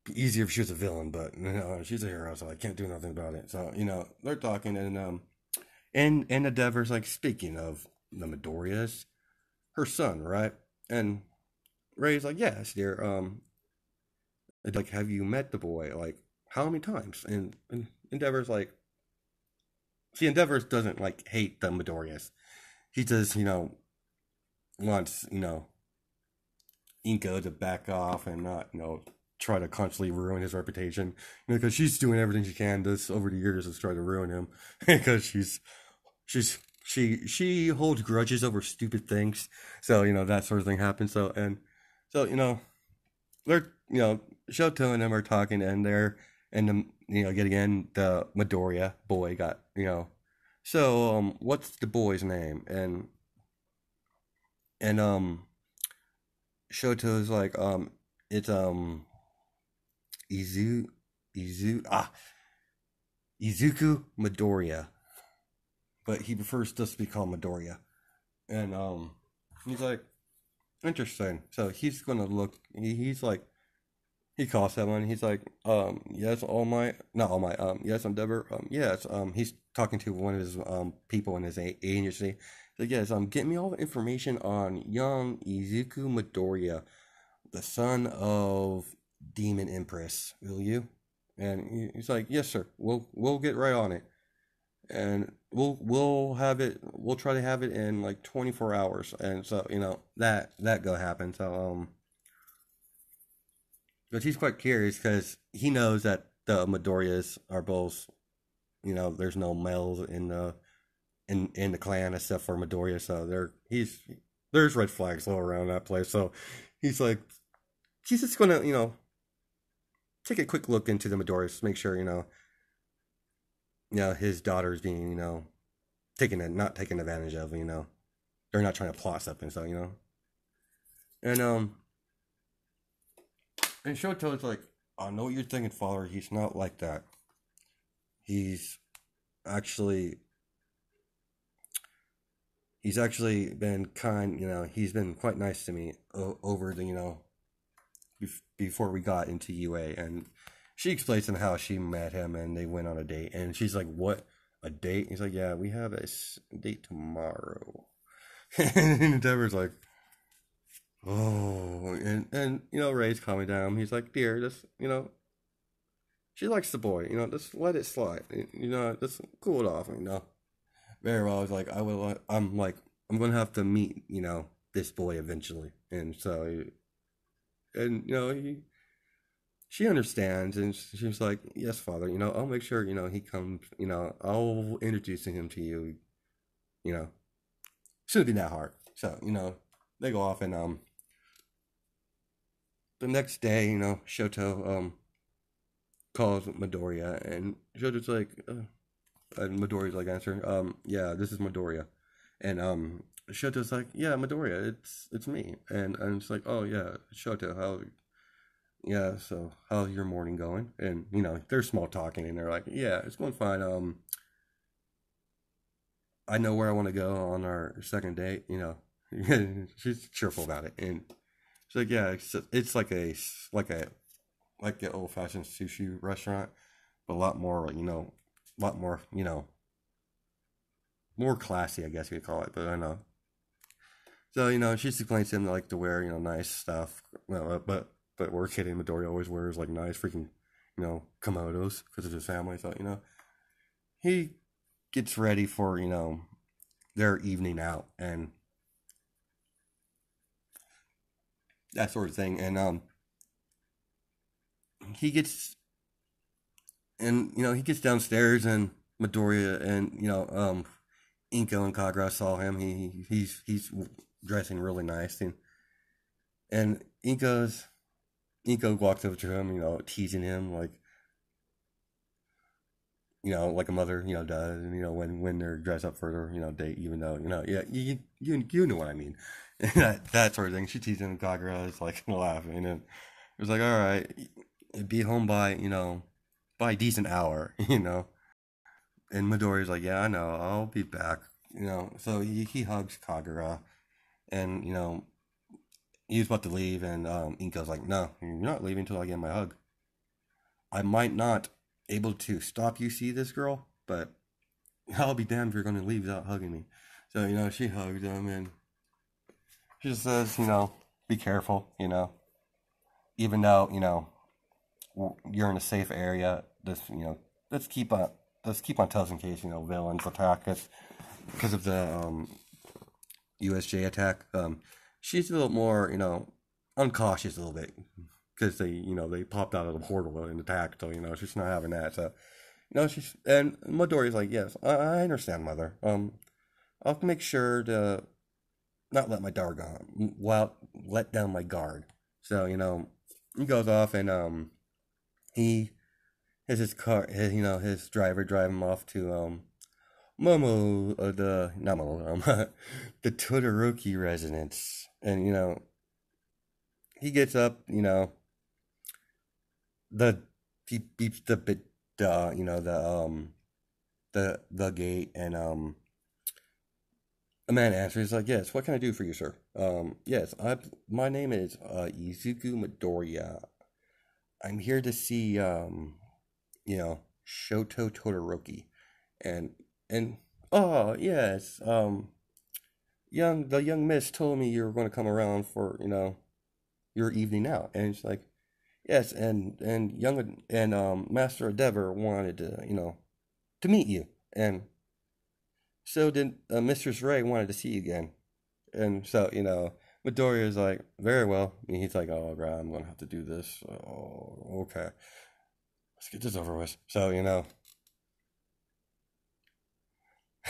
Be easier if she was a villain, but she's a hero, so I can't do nothing about it." So they're talking, and Endeavor's like, "Speaking of the Midoriyas, her son, right?" And Ray's like, "Yes, dear. like, have you met the boy? Like, how many times? And Endeavor's like, see, Endeavor doesn't like hate the Midoriya's. He just, wants, Inko to back off and not, try to constantly ruin his reputation. Because she's doing everything she can this over the years to try to ruin him. Because she holds grudges over stupid things. So, that sort of thing happens. So, they're, Shoto and them are talking, and yet again, the Midoriya boy got, so, what's the boy's name? And Shoto's like, it's, Izu, Izuku Midoriya. But he prefers just to be called Midoriya. And, he's like, interesting. So he's gonna look, he's like, he calls someone. He's like, yes, not All Might, yes, Endeavor, yes, he's talking to one of his people in his agency. Like, yes, get me all the information on young Izuku Midoriya, the son of Demon Empress, will you? And he's like, yes, sir. We'll get right on it, and we'll have it. We'll try to have it in like 24 hours. And so that go happen. So but he's quite curious because he knows that the Midoriyas are both, there's no males in the clan except for Midoriya, so there's red flags all around that place. So he's like, he's just gonna, take a quick look into the Midoriyas, make sure, his daughter's being, not taken advantage of, they're not trying to plot something, so and and Shoto's like, I know what you're thinking, father. He's not like that. He's actually he's actually been kind, he's been quite nice to me over the, before we got into UA. And she explains to him how she met him and they went on a date. And she's like, what? A date? He's like, yeah, we have a date tomorrow. And Endeavor's like, oh. And Ray's calming down. He's like, dear, just, she likes the boy, just let it slide. Just cool it off, Very well. I was like, I'm gonna have to meet, this boy eventually. And so, and she understands, and she's like, yes, father, I'll make sure, he comes, I'll introduce him to you, shouldn't be that hard. So, they go off, and the next day, Shoto calls Midoriya, and Shoto's like, and Midoriya's like answering, yeah, this is Midoriya. And Shoto's like, yeah, Midoriya, it's me. And it's like, oh yeah, Shoto, so how's your morning going? And they're small talking, and they're like, yeah, it's going fine. I know where I want to go on our second date. She's cheerful about it, and she's like, yeah, it's like an old fashioned sushi restaurant, but a lot more, more classy, I guess you could call it. But I know. So she explains to him like to wear nice stuff. Well, but we're kidding. Midoriya always wears like nice freaking komodos because of his family. So he gets ready for their evening out and that sort of thing. And he gets he gets downstairs, and Midoriya and Inko and Kagura saw him. He's dressing really nice, and Inko walks over to him, teasing him like a mother, does, when they're dressed up for their, date, even though, yeah, you know what I mean. that sort of thing. She teasing him, Kagura is like laughing, and it was like, all right, be home by, by a decent hour, And Midoriya's like, yeah, I know, I'll be back, So he hugs Kagura, and, he was about to leave, and Inko's like, no, you're not leaving until I get my hug. I might not able to stop you see this girl, but I'll be damned if you're going to leave without hugging me. So, she hugs him, and she just says, be careful, even though, you're in a safe area. Let's keep on toes in case villains attack us because of the USJ attack. She's a little more uncautious a little bit because they popped out of the portal and attacked. So she's not having that. So she's and Midoriya's like, yes, I understand, mother. I'll make sure to not let my guard down. Well, let down my guard. So he goes off and he has his car. His driver drive him off to Momo, the not Momo, the Todoroki residence, and he gets up. The he beeps the bit, the gate, and a man answers like, "Yes, what can I do for you, sir?" Yes, my name is Izuku Midoriya. I'm here to see Shoto Todoroki, and oh yes, the young miss told me you were going to come around for your evening out, and it's like, yes, and young and Master Endeavor wanted to meet you, and so did Mistress Ray wanted to see you again, and so Midoriya is like, very well, and he's like, oh god, I'm gonna have to do this. Oh, okay, let's get this over with. So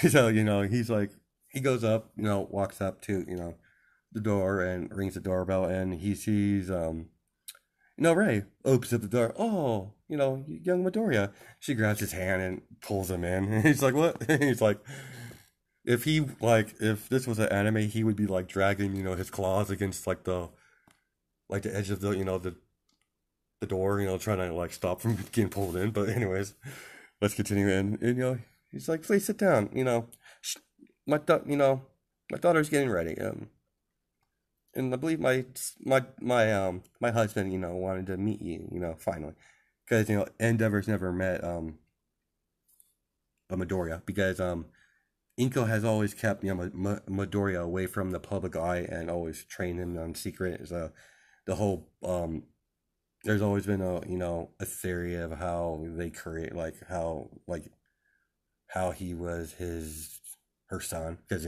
so he's like, he goes up, walks up to the door and rings the doorbell, and he sees Ray opens up the door. Oh, young Midoriya. She grabs his hand and pulls him in. And he's like, what? He's like, if this was an anime, he would be like dragging his claws against the edge of the door, trying to like stop from getting pulled in. But anyways, let's continue. And he's like, please sit down. My my daughter's getting ready. And I believe my husband, wanted to meet you, finally, because Endeavor's never met a Midoriya because Inko has always kept Midoriya away from the public eye and always trained him on secret. So the whole there's always been a theory of how they create how he was her son, because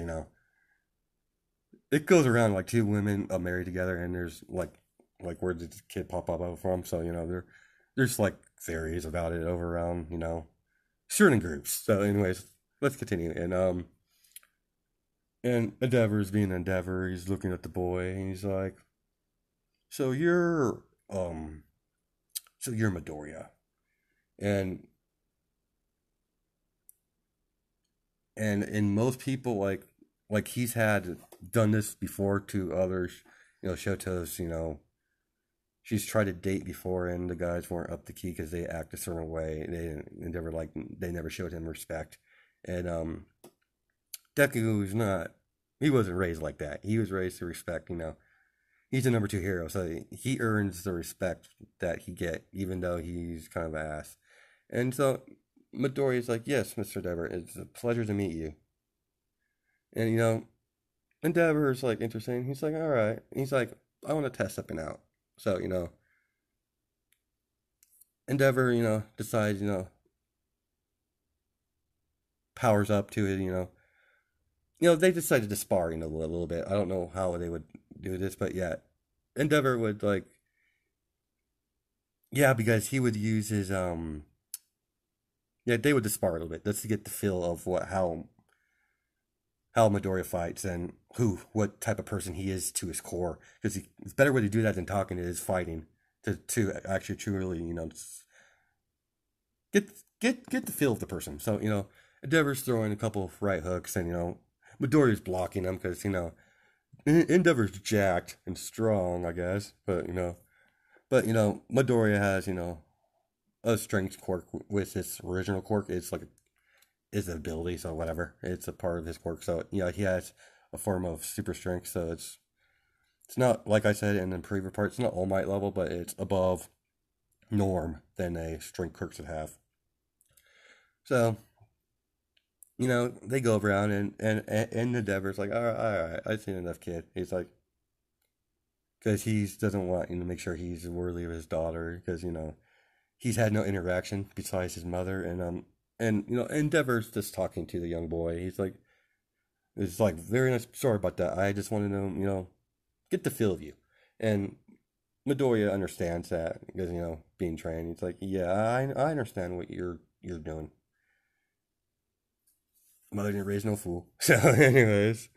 it goes around like two women married together, and there's like where did this kid pop up from? So there's like theories about it over around certain groups. So anyways, let's continue. And Endeavor's being Endeavor. He's looking at the boy, and he's like, "So you're Midoriya," and in most people like he's had done this before to others. Shoto's, she's tried to date before, and the guys weren't up to key because they act a certain way. They never showed him respect. And Deku's not. He wasn't raised like that. He was raised to respect. He's the number two hero, so he earns the respect that he get, even though he's kind of an ass. And so Midoriya's like, yes, Mr. Endeavor, it's a pleasure to meet you. And Endeavor's like interesting. He's like, all right. He's like, I want to test something out. So Endeavor, decides, powers up to it. They decided to spar, a little bit. I don't know how they would do this, but yeah, Endeavor would yeah, because he would use his yeah, they would spar a little bit. That's to get the feel of how Midoriya fights and what type of person he is to his core. Because it's a better way to do that than talking is fighting to actually truly get the feel of the person. So Endeavor's throwing a couple of right hooks, and Midoriya's blocking them because Endeavor's jacked and strong, I guess. But Midoriya has a strength quirk with his original quirk. It's like is an ability, so whatever. It's a part of his quirk. So he has a form of super strength. So it's not, like I said in the previous part, it's not All Might level, but it's above norm than a strength quirk should have. So they go around, and Endeavor's like, all right, I've seen enough, kid. He's like, because he doesn't want to make sure he's worthy of his daughter, because he's had no interaction besides his mother, and Endeavor's just talking to the young boy. He's like, it's like, very nice. Sorry about that. I just want to know, get the feel of you. And Midoriya understands that because being trained. He's like, yeah, I understand what you're doing. Mother didn't raise no fool. So, anyways,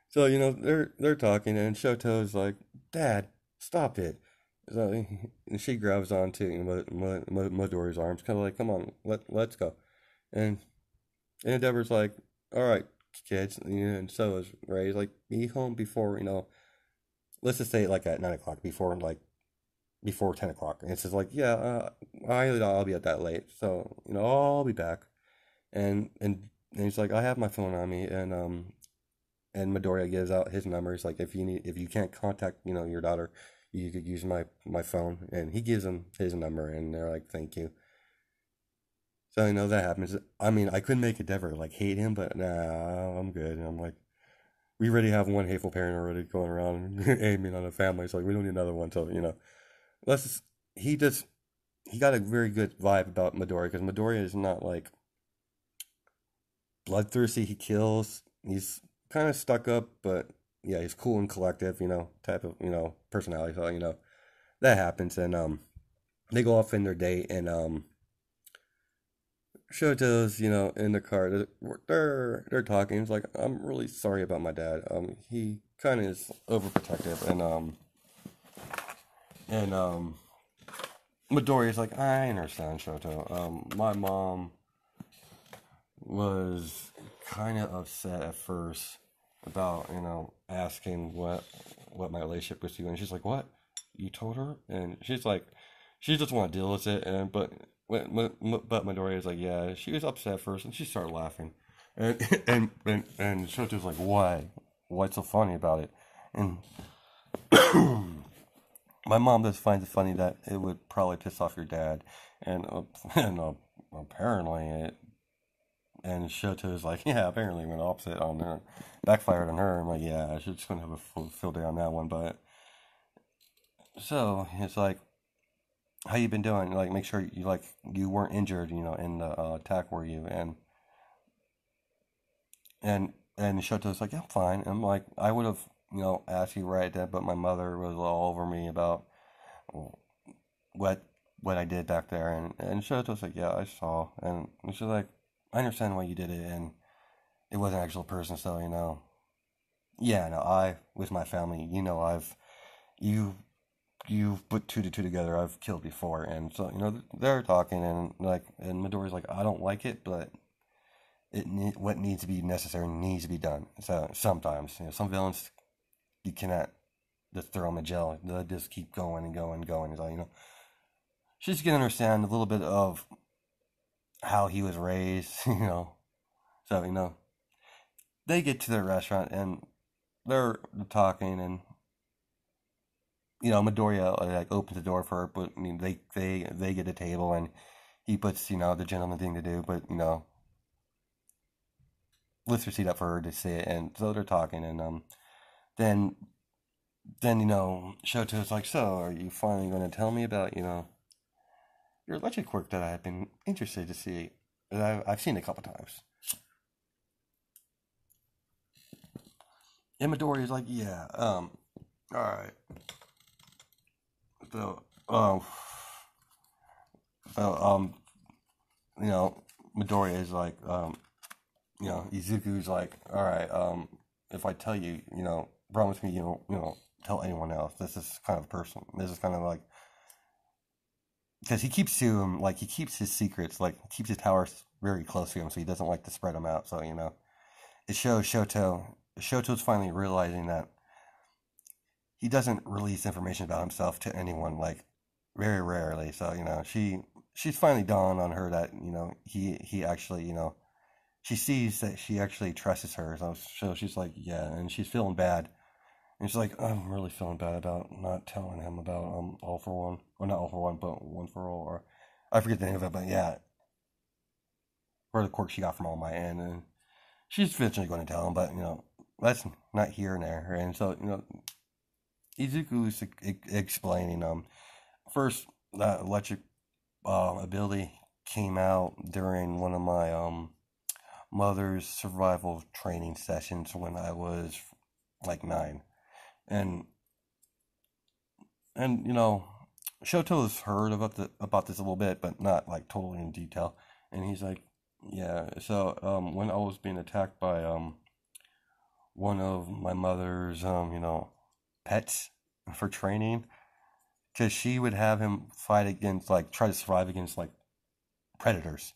so they're talking, and Shoto's like, Dad, stop it. So and she grabs onto Midoriya's arms, kind of like, come on, let's go. And Endeavor's like, all right, kids, and so is Ray. He's like, be home before let's just say like at 9 o'clock, before 10 o'clock. And it's just like, yeah, I'll be at that late, so I'll be back. And he's like, I have my phone on me, and Midoriya gives out his number. He's like, if you can't contact your daughter, you could use my phone, and he gives them his number, and they're like, thank you. So that happens. I mean, I couldn't make Endeavor like hate him, but nah, I'm good. And I'm like, we already have one hateful parent already going around aiming on a family, so like we don't need another one. So let's just, he got a very good vibe about Midoriya, because Midoriya is not like bloodthirsty. He kills. He's kind of stuck up, but yeah, he's cool and collective. Type of personality. So that happens, and they go off in their date, and Shoto's in the car. They're talking. He's like, I'm really sorry about my dad. He kind of is overprotective, and Midoriya's like, I understand, Shoto. My mom was kind of upset at first about asking what my relationship was to, and she's like, what, you told her? And she's like, she just want to deal with it, and but Midoriya is like, yeah, she was upset at first, and she started laughing, and and Shoto's like, what's so funny about it? And my mom just finds it funny that it would probably piss off your dad, and apparently it. And Shoto's like, yeah, apparently it went opposite on her, backfired on her. I'm like, yeah, she's just gonna have a full day on that one. But so it's like, how you been doing? Like, make sure you weren't injured, in the attack, were you? And Shoto's like, yeah, I'm fine. And I'm like, I would have asked you right then, but my mother was all over me about what I did back there. And Shoto's like, yeah, I saw. And she's like, I understand why you did it, and it was an actual person, so yeah, no, I with my family, you put two to two together. I've killed before, and so they're talking, and and Midoriya's like, I don't like it, but what needs to be necessary needs to be done. So sometimes some villains, you cannot just throw them in jail. They just keep going and going and going. So she's gonna understand a little bit of how he was raised, So they get to their restaurant, and they're talking, and Midoriya like opens the door for her, but they get a table, and he puts the gentleman thing to do, but lifts her seat up for her to sit, and so they're talking, and then Shoto's like, so are you finally going to tell me about your electric quirk that I've been interested to see, that I've seen a couple times? And Midoriya's like, yeah, all right. So, so, Midoriya is like, Izuku's like, all right, if I tell you, promise me you don't tell anyone else. This is kind of person. This is kind of like, because he keeps to him, like he keeps his secrets, like he keeps his powers very close to him, so he doesn't like to spread them out. So it shows Shoto's finally realizing that he doesn't release information about himself to anyone, like very rarely. So she's finally dawned on her that he actually she sees that she actually trusts her. So she's like, yeah, and she's feeling bad. And she's like, I'm really feeling bad about not telling him about All for One, or not All for One, but One for All, or I forget the name of it, but yeah, or the quirk she got from All Might, and she's eventually going to tell him, but that's not here and there. And so Izuku is explaining first that electric ability came out during one of my mother's survival training sessions when I was like 9, and and Shoto's heard about this a little bit, but not like totally in detail. And he's like, yeah. So when I was being attacked by one of my mother's pets for training, because she would have him fight against, like, try to survive against like predators,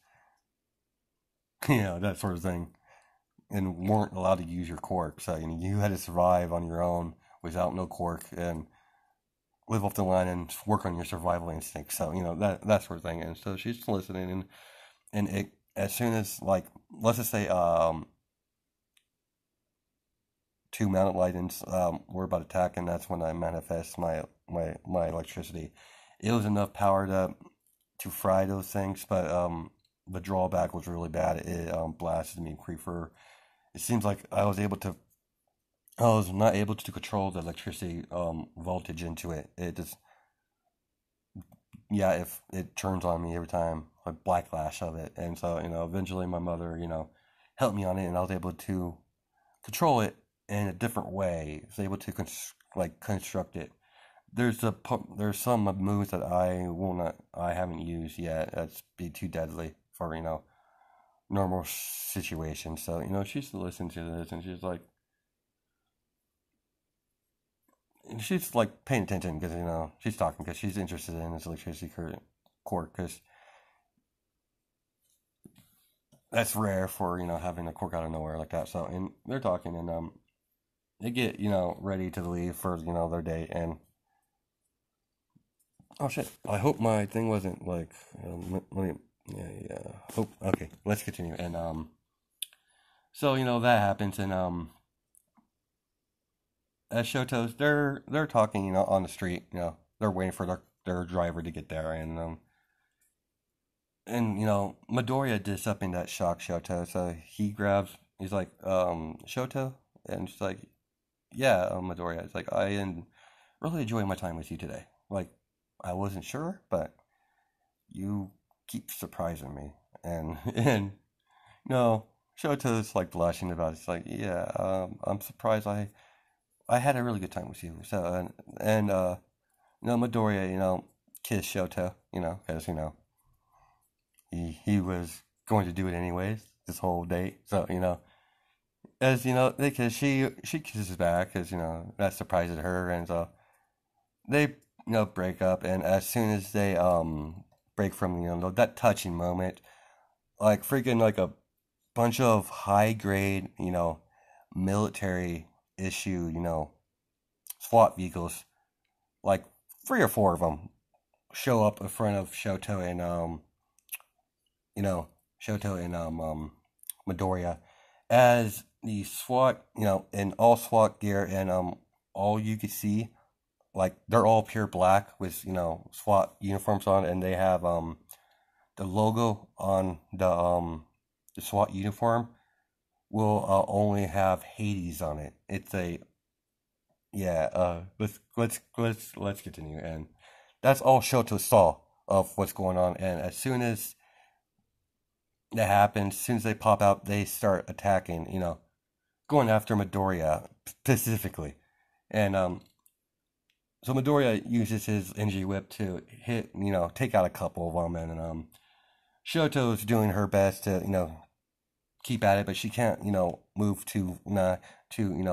that sort of thing, and weren't allowed to use your quirk. So you had to survive on your own without no quirk and live off the line and work on your survival instinct. So that sort of thing. And so she's listening, and it, as soon as, like, let's just say two mounted lightnings were about to attack, and that's when I manifest my electricity. It was enough power to fry those things, but the drawback was really bad. It blasted me for. It seems like I was not able to control the electricity voltage into it. It just, yeah, if it turns on me every time, a backlash of it. And so eventually my mother helped me on it, and I was able to control it in a different way. I was able to construct it. There's some moves that I haven't used yet. That's be too deadly for normal situations. So she's listened to this, and she's like paying attention because she's talking because she's interested in this electricity quirk, because that's rare for having a quirk out of nowhere like that. So, and they're talking, and they get ready to leave for their date. And oh shit, I hope my thing wasn't like let me, yeah, hope, okay, let's continue. And so that happens. And as Shoto's, they're talking on the street. They're waiting for their driver to get there. And Midoriya did something that shocked Shoto. So he's like, Shoto, and she's like, yeah, Midoriya. It's like, I am really enjoying my time with you today. Like, I wasn't sure, but you keep surprising me. And and no, Shoto's like blushing about it. It's like, yeah, I'm surprised I had a really good time with you. So and Midoriya, kissed Shoto, because he was going to do it anyways this whole date. So as because she kisses back, because that surprises her. And so they break up. And as soon as they break from that touching moment, like freaking like a bunch of high grade military issue SWAT vehicles, like 3 or 4 of them, show up in front of Shoto and you know Shoto and Midoriya, as the SWAT, in all SWAT gear. And all you could see, like, they're all pure black with SWAT uniforms on, and they have the logo on the SWAT uniform will only have Hades on it. It's a, yeah. Let's continue. And that's all Shoto saw of what's going on. And as soon as that happens, as soon as they pop out, they start attacking. Going after Midoriya specifically. And so Midoriya uses his energy whip to hit, take out a couple of them. And Shoto's doing her best to, keep at it, but she can't, move too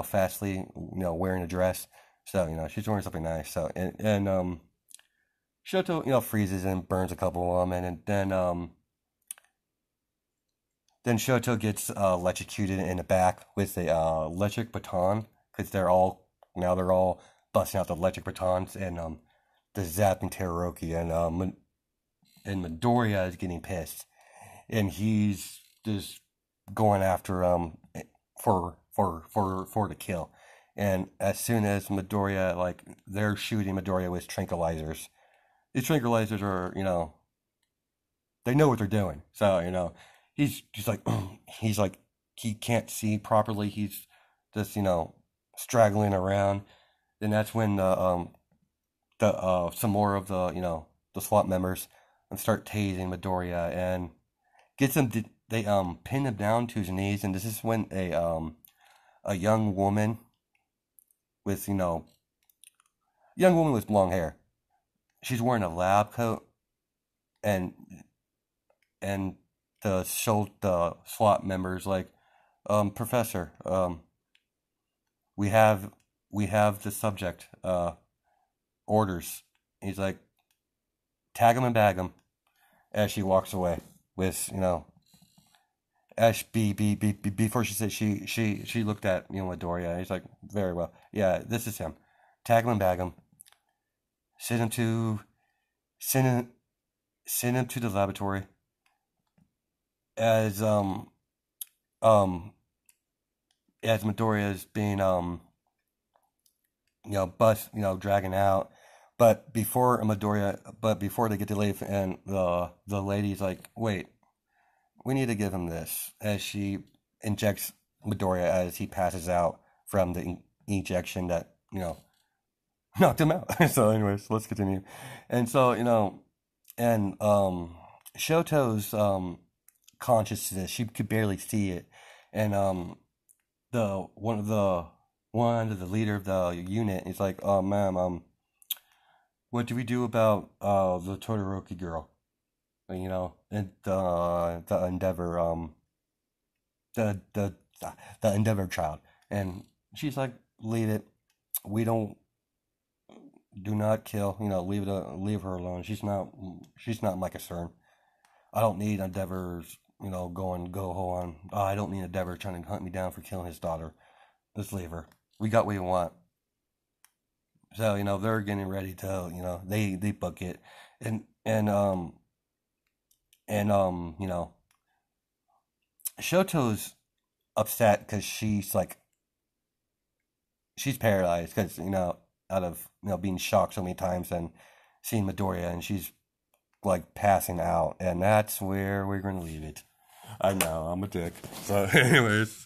fastly, wearing a dress. So, she's wearing something nice. So, and Shoto, freezes and burns a couple of them. And then Shoto gets electrocuted in the back with a electric baton, because they're all busting out the electric batons, and the zapping Todoroki. And Midoriya is getting pissed, and he's just going after for the kill. And as soon as Midoriya, like, they're shooting Midoriya with tranquilizers. These tranquilizers are, they know what they're doing. So, he's just like, he's like, he can't see properly. He's just, straggling around. Then that's when some more of the, the SWAT members and start tasing Midoriya and gets him. They pin him down to his knees, and this is when a young woman with young woman with long hair. She's wearing a lab coat, and and the SWAT members like, Professor, we have the subject, orders. He's like, tag him and bag him as she walks away with, Ash before she said she looked at, Midoriya. He's like, very well, yeah, this is him. Tag him and bag him. Send him to send him send him to the laboratory as um as Midoriya is being bust, dragging out. But before they get to leave, and the lady's like, wait, we need to give him this, as she injects Midoriya as he passes out from the injection that knocked him out. So, anyways, let's continue. And so, and Shoto's consciousness, she could barely see it, and the one of the leader of the unit is like, oh, ma'am, what do we do about the Todoroki girl? And the Endeavor the the Endeavor child. And she's like, leave it. We don't do not kill. Leave her alone. She's not my concern. I don't need Endeavor's going go on. I don't need Endeavor trying to hunt me down for killing his daughter. Let's leave her. We got what we want. So they're getting ready to they book it, and Shoto's upset because she's paralyzed because out of being shocked so many times and seeing Midoriya, and she's like passing out, and that's where we're gonna leave it. I know I'm a dick. So, anyways,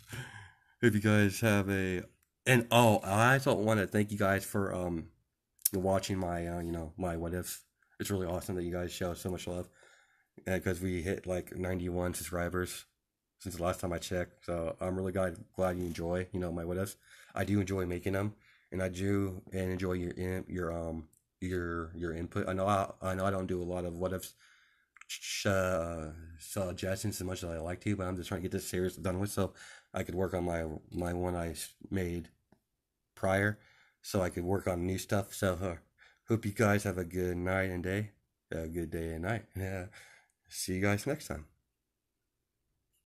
if you guys have a and I also want to thank you guys for watching my my what ifs. It's really awesome that you guys show so much love because we hit like 91 subscribers since the last time I checked. So I'm really glad you enjoy my what ifs. I do enjoy making them, and I do and enjoy your input. I know I don't do a lot of what ifs suggestions as much as I like to, but I'm just trying to get this series done with so I could work on my one I made prior, so I could work on new stuff. So hope you guys have a good night and day, a good day and night. Yeah, see you guys next time.